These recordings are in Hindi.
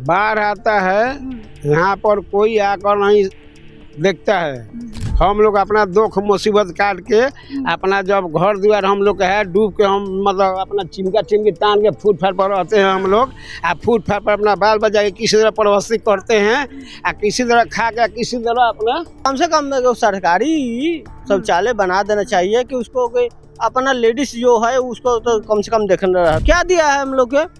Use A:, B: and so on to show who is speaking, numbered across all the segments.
A: बाढ़ आता है, यहाँ पर कोई आकर नहीं देखता है। हम लोग अपना दुख मुसीबत काट के अपना जब घर द्वार हम लोग का है डूब के हम मतलब अपना चिमका चिमकी तान के फूट फाट पर रहते हैं हम लोग। फूट फाट पर अपना बाल बजा के किसी तरह परवस्ती करते हैं किसी तरह खा के किसी तरह अपना
B: कम से कम सरकारी शौचालय बना देना चाहिए कि उसको कोई अपना लेडीज जो है उसको तो कम से कम देखना रहा। क्या दिया है हम लोग के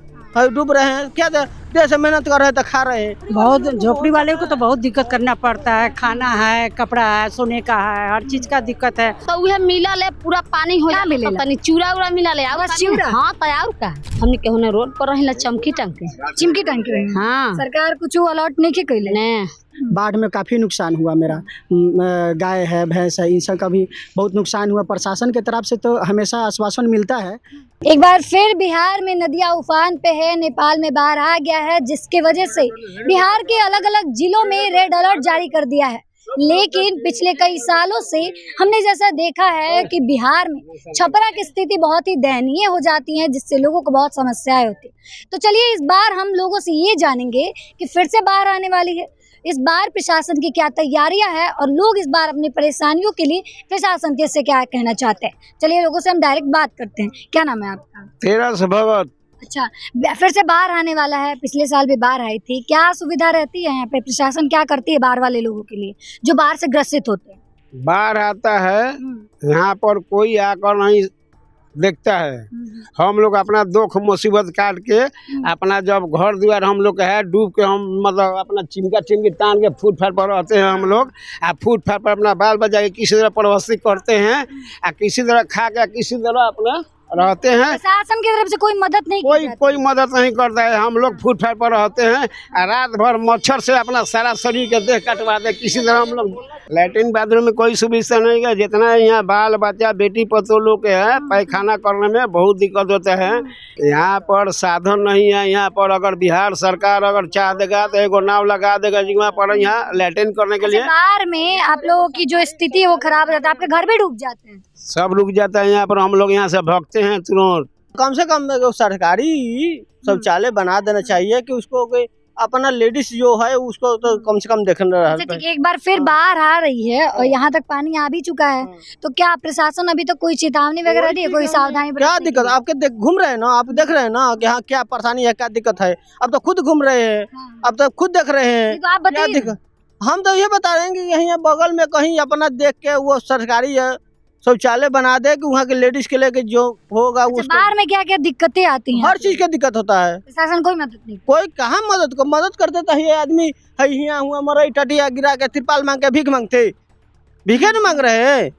B: डूब रहे हैं, क्या देश से मेहनत कर रहे हैं तो खा रहे हैं।
C: बहुत झोपड़ी वाले को तो बहुत दिक्कत करना पड़ता है, खाना है, कपड़ा है, सोने का है, हर चीज का दिक्कत है।
D: तो वह मिला ले पूरा पानी हो जा मिले तनी चूड़ा उड़ा मिला ले बस चूड़ा। हाँ तैयार का हमने के होने रोड पर रहिला चिमकी टंकी हाँ
E: सरकार कुछ अलर्ट नहीं के कैले
D: ने।
B: बाढ़ में काफ़ी नुकसान हुआ मेरा, गाय है, भैंस है, इन सब का भी बहुत नुकसान हुआ। प्रशासन की तरफ से तो हमेशा आश्वासन मिलता है।
E: एक बार फिर बिहार में नदियां उफान पे है, नेपाल में बाढ़ आ गया है, जिसके वजह से बिहार के अलग अलग जिलों में रेड अलर्ट जारी कर दिया है। लेकिन पिछले कई सालों से हमने जैसा देखा है कि बिहार में छपरा की स्थिति बहुत ही दयनीय हो जाती है, जिससे लोगों को बहुत समस्याएं होती है। तो चलिए इस बार हम लोगों से ये जानेंगे कि फिर से बाढ़ आने वाली है, इस बार प्रशासन की क्या तैयारियां हैं और लोग इस बार अपनी परेशानियों के लिए प्रशासन के से क्या कहना चाहते हैं। चलिए लोगों से हम डायरेक्ट बात करते हैं। क्या नाम है आपका?
A: तेरह से भगत।
E: अच्छा, फिर से बाढ़ आने वाला है, पिछले साल भी बाढ़ आई थी, क्या सुविधा रहती है यहाँ पे? प्रशासन क्या करती है बाढ़ वाले लोगों के लिए जो बाढ़ से ग्रसित होते हैं?
A: बाढ़ आता है, यहाँ पर कोई आकर नहीं देखता है। हम लोग अपना दुख मुसीबत काट के अपना जब घर द्वार हम लोग का है डूब के हम मतलब अपना चिमका चिमकी तान के फूट फाट पर रहते हैं हम लोग। फूट फाट पर अपना बाल बजा के किसी तरह परवस्ती करते हैं किसी तरह खा के किसी तरह अपना रहते हैं।
E: प्रशासन की तरफ से कोई मदद नहीं
A: कोई मदद नहीं करता है। हम लोग फूट फाट पर रहते हैं रात भर मच्छर से अपना सारा शरीर के देह कटवा दे किसी तरह हम लोग। लैट्रिन बाथरूम में कोई सुविधा नहीं है। जितना यहाँ बाल बच्चा बेटी पतों लोग के है पैखाना करने में बहुत दिक्कत होता है। यहाँ पर साधन नहीं है। यहाँ पर अगर बिहार सरकार अगर चाह देगा तो एगो नाव लगा देगा जिसमें पर यहाँ लैट्रिन करने के लिए।
E: बाढ़ में आप लोगों की जो स्थिति है वो खराब रहता है, आपके घर भी डूब जाते हैं?
A: सब रुक जाता है। यहाँ पर हम लोग यहाँ से भागते हैं तुरंत।
B: कम से कम सरकारी शौचालय बना देना चाहिए कि उसको कोई अपना लेडीज जो है उसको तो कम से कम देखना रहा।
E: अच्छा ठीक है, एक बार फिर बाढ़ आ रही है और यहाँ तक पानी आ भी चुका है, तो क्या प्रशासन अभी तक कोई चेतावनी वगैरह दी है, कोई सावधानी?
B: क्या दिक्कत आपके घूम रहे हैं ना, आप देख रहे हैं ना कि हाँ क्या परेशानी है, क्या दिक्कत है। अब तो खुद घूम रहे हैं, अब तो खुद देख रहे हैं।
E: तो आप बताइए।
B: हम तो ये बता रहे हैं कि यहीं बगल में कहीं अपना देख के वो सरकारी शौचालय बना दे कि वहाँ के लेडीज के लेके जो होगा।
E: अच्छा, बाढ़ में क्या क्या दिक्कतें आती हैं?
B: हर चीज की दिक्कत होता है।
E: प्रशासन कोई मदद नहीं?
B: कोई कहाँ मदद कर देता है। ये आदमी है यहाँ हुआ मरई टटिया गिरा के तिरपाल मांग के भीख मांगते, भीखे न मांग रहे हैं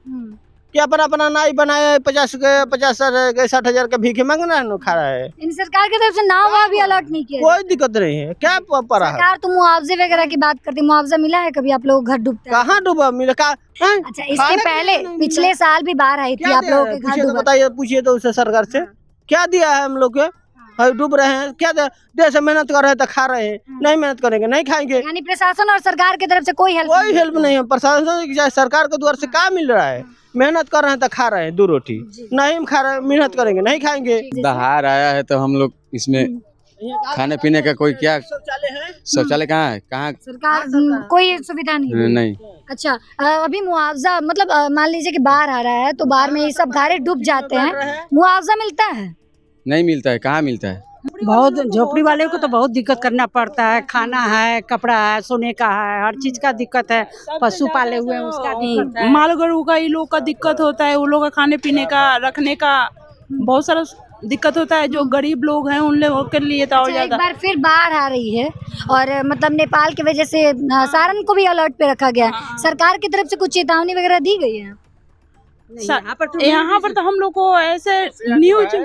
B: कि अपना नाई बनाए 50,000-60,000 के भीखे मांगना है खा रहा है।
E: इन सरकार की तरफ से नाव भी अलर्ट नहीं किया?
B: कोई दिक्कत नहीं है। क्या पड़ा है?
E: सरकार तो मुआवजे वगैरह की बात करती है, मुआवजा मिला है कभी आप लोगों को? घर डूबता है?
B: कहाँ डूबा मिला?
E: अच्छा, इसके पहले पिछले साल भी बाढ़ आई थी, आप लोगों के घर डूबा?
B: बताइए, पूछिए तो उससे सरकार से क्या दिया है हम लोग के डूब रहे हैं। क्या देश से मेहनत कर रहे हैं तो खा रहे हैं, नहीं मेहनत करेंगे नहीं खाएंगे।
E: यानी प्रशासन और सरकार की तरफ से कोई हेल्प
B: नहीं है। प्रशासन सरकार के द्वार से क्या मिल रहा है? मेहनत कर रहे हैं तो खा रहे हैं, 2 रोटी नहीं खा रहे, मेहनत करेंगे नहीं खाएंगे।
F: बाहर आया है तो हम लोग इसमें खाने पीने का कोई क्या शौचालय कहाँ है? कहाँ
E: सरकार कोई सुविधा नहीं? अच्छा, अभी मुआवजा मतलब मान लीजिए कि बाढ़ आ रहा है तो बाढ़ में ये सब घरे डूब जाते हैं, मुआवजा मिलता है?
F: नहीं मिलता है। कहाँ मिलता है?
C: बहुत झोपड़ी वाले को तो बहुत दिक्कत करना पड़ता है, खाना है, कपड़ा है, सोने का है, हर चीज का दिक्कत है। पशु पाले हुए हैं उसका दिक्कत है,
G: माल गरू का ये लोग का दिक्कत होता है, वो लोग का खाने पीने का रखने का बहुत सारा दिक्कत होता है। जो गरीब लोग हैं उन लोगों के लिए तो और ज्यादा।
E: एक बार फिर बाढ़ आ रही है और मतलब नेपाल की वजह से सारण को भी अलर्ट पे रखा गया है। सरकार की तरफ से कुछ चेतावनी वगैरह दी गई है?
G: यहाँ पर तो हम लोग को ऐसे न्यूज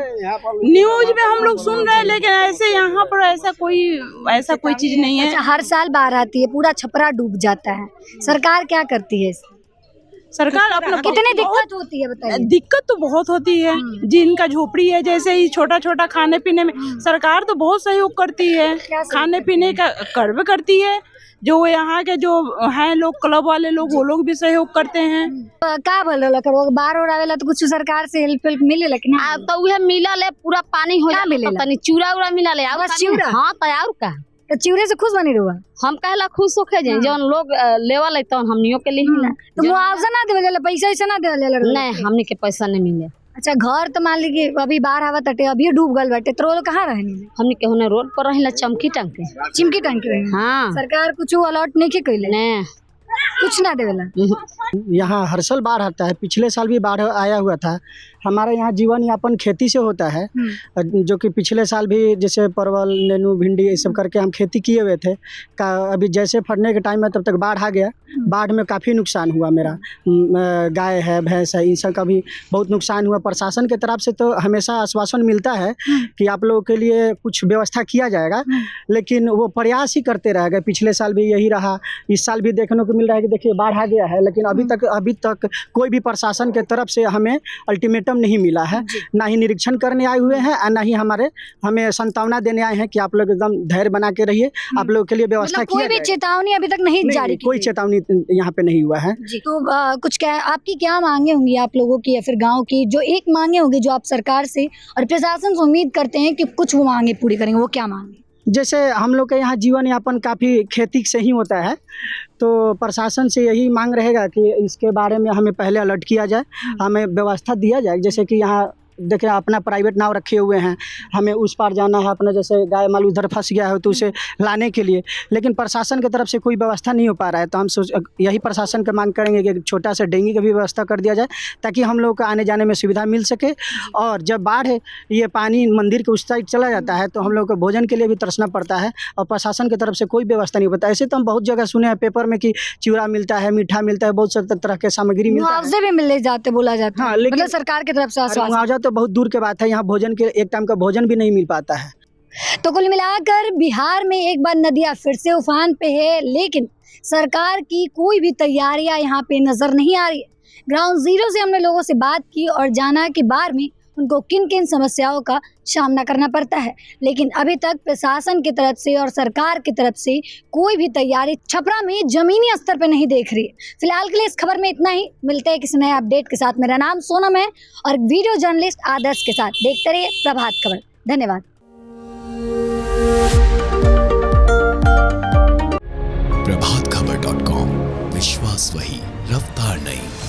G: में हम लोग सुन रहे हैं, लेकिन ऐसे यहाँ पर ऐसा कोई चीज नहीं है।
E: अच्छा, हर साल बाढ़ आती है, पूरा छपरा डूब जाता है, सरकार क्या करती है?
G: सरकार अपना
E: कितनी दिक्कत होती है बताइए?
G: दिक्कत तो बहुत होती है। जिनका झोपड़ी है, जैसे ही छोटा छोटा खाने पीने में सरकार तो बहुत सहयोग करती है, खाने पीने का कर्व करती है। जो यहाँ के जो हैं लोग क्लब वाले लोग, वो लोग भी सहयोग करते हैं।
E: का भला करो बाढ़ हो रहा तो कुछ सरकार से हेल्प मिले? लेकिन
D: तो वह मिला ले पूरा पानी हो जा मिले तनी चूड़ा उड़ा मिला ले बस चूड़ा। हाँ तैयार का
E: तो चिवरे से खुश बनी रहुआ।
D: हम कहला खुश होके जाए जौन लोग लेवल है तौन हमनियों के लिए
E: तो मुआवजा ना देवल जाला, पैसा ऐसा ना देवल जाला?
D: नहीं, हमनी के पैसा नहीं मिले।
E: अच्छा, घर तो मान ली कि अभी बाढ़ आवत अटे, अभी डूब गल बाटे, तो लोग कहाँ रहने?
D: हमनी के होने रोड पर रहिला चमकी टंके।
E: चिमकी टंकी रहे।
D: हाँ,
E: सरकार कुछ अलर्ट नहीं के कैले,
D: नहीं
E: कुछ ना देवेला।
B: यहाँ हर साल बाढ़ आता है, पिछले साल भी बाढ़ आया हुआ था। हमारे यहाँ जीवन यापन खेती से होता है, जो कि पिछले साल भी जैसे परवल, नेनू, भिंडी ये सब करके हम खेती किए हुए थे। अभी जैसे फटने के टाइम में तब तक बाढ़ आ गया। बाढ़ में काफ़ी नुकसान हुआ मेरा, गाय है, भैंस है, इन सब का भी बहुत नुकसान हुआ। प्रशासन के तरफ से तो हमेशा आश्वासन मिलता है कि आप लोगों के लिए कुछ व्यवस्था किया जाएगा, लेकिन वो प्रयास ही करते रह गए। पिछले साल भी यही रहा, इस साल भी देखने को मिल रहा है कि देखिए बाढ़ आ गया है, लेकिन अभी तक कोई भी प्रशासन के तरफ से हमें अल्टीमेटम नहीं मिला है। ना ही निरीक्षण करने आए हुए हैं और ना ही हमें सांत्वना देने आए हैं कि आप लोग एकदम धैर्य बना के रहिए, आप लोगों के लिए व्यवस्था
E: कोई भी चेतावनी अभी तक नहीं जारी की?
B: कोई चेतावनी यहाँ पे नहीं हुआ है।
E: तो कुछ क्या आपकी क्या मांगे होंगी आप लोगों की या फिर गांव की, जो एक मांगे होंगी जो आप सरकार से और प्रशासन से उम्मीद करते हैं कि कुछ वो मांगे पूरी करेंगे, वो क्या मांगे?
B: जैसे हम लोग के यहाँ जीवन यापन काफ़ी खेती से ही होता है, तो प्रशासन से यही मांग रहेगा कि इसके बारे में हमें पहले अलर्ट किया जाए, हमें व्यवस्था दिया जाए। जैसे कि यहाँ देखिए अपना प्राइवेट नाव रखे हुए हैं, हमें उस पार जाना है, अपना जैसे गाय माल उधर फंस गया है तो उसे लाने के लिए, लेकिन प्रशासन की तरफ से कोई व्यवस्था नहीं हो पा रहा है। तो हम यही प्रशासन की मांग करेंगे कि छोटा सा डेंगी की भी व्यवस्था कर दिया जाए, ताकि हम लोग को आने जाने में सुविधा मिल सके। और जब बाढ़ ये पानी मंदिर के उस साइड चला जाता है तो हम लोग को भोजन के लिए भी तरसना पड़ता है और प्रशासन की तरफ से कोई व्यवस्था नहीं होता। ऐसे तो हम बहुत जगह सुने हैं पेपर में कि चिवड़ा मिलता है, मीठा मिलता है, बहुत सारे तरह के सामग्री मिलता है,
E: मुआवजे भी मिले जाते बोला जाता है।
B: हाँ, लेकिन
E: मतलब सरकार की तरफ से आश्वासन।
B: मुआवजा तो बहुत दूर के बात है, यहाँ भोजन के एक टाइम का भोजन भी नहीं मिल पाता है।
E: तो कुल मिलाकर बिहार में एक बार नदियां फिर से उफान पे है, लेकिन सरकार की कोई भी तैयारियां यहाँ पे नजर नहीं आ रही है। ग्राउंड जीरो से हमने लोगों से बात की और जाना कि बाढ़ में उनको किन किन समस्याओं का सामना करना पड़ता है, लेकिन अभी तक प्रशासन की तरफ से और सरकार की तरफ से कोई भी तैयारी छपरा में जमीनी स्तर पर नहीं देख रही है। फिलहाल के लिए इस खबर में इतना ही, मिलते हैं किसी नए अपडेट के साथ। मेरा नाम सोनम है और वीडियो जर्नलिस्ट आदर्श के साथ देखते रहिए प्रभात खबर। धन्यवाद।
H: प्रभातखबर.com, विश्वास वही, रफ्तार नहीं।